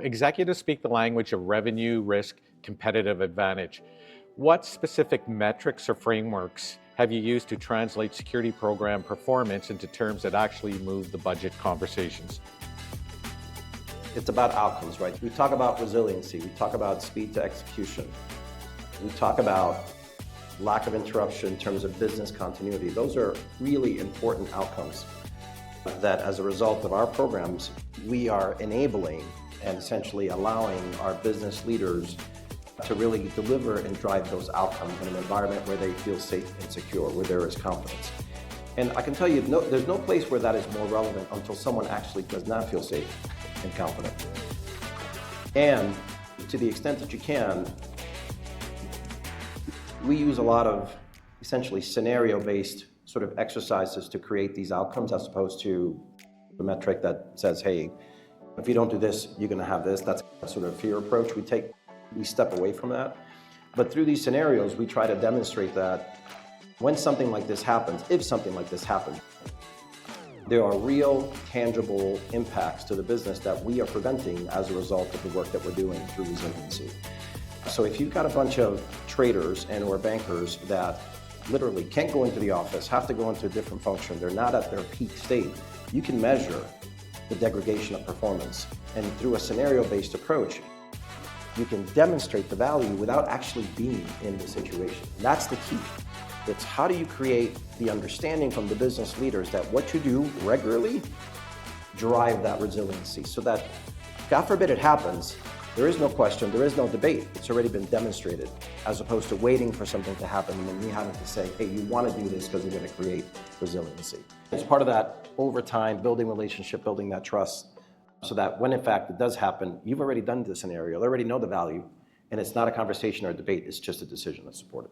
Executives speak the language of revenue, risk, competitive advantage. What specific metrics or frameworks have you used to translate security program performance into terms that actually move the budget conversations? It's about outcomes, right? We talk about resiliency, we talk about speed to execution, we talk about lack of interruption in terms of business continuity. Those are really important outcomes that as a result of our programs, we are enabling and essentially allowing our business leaders to really deliver and drive those outcomes in an environment where they feel safe and secure, where there is confidence. And I can tell you, there's no place where that is more relevant until someone actually does not feel safe and confident. And to the extent that you can, we use a lot of essentially scenario-based sort of exercises to create these outcomes as opposed to the metric that says, hey, if you don't do this, you're going to have this. That's a sort of fear approach. We step away from that. But through these scenarios, we try to demonstrate that when something like this happens, if something like this happens, there are real, tangible impacts to the business that we are preventing as a result of the work that we're doing through resiliency. So if you've got a bunch of traders and or bankers that literally can't go into the office, have to go into a different function, they're not at their peak state, you can measure the degradation of performance. And through a scenario-based approach, you can demonstrate the value without actually being in the situation. That's the key. It's how do you create the understanding from the business leaders that what you do regularly drive that resiliency so that, God forbid it happens, there is no question, there is no debate. It's already been demonstrated, as opposed to waiting for something to happen and then me having to say, hey, you want to do this because you're going to create resiliency. It's part of that over time, building relationship, building that trust, so that when in fact it does happen, you've already done the scenario, you already know the value, and it's not a conversation or a debate, it's just a decision that's supported.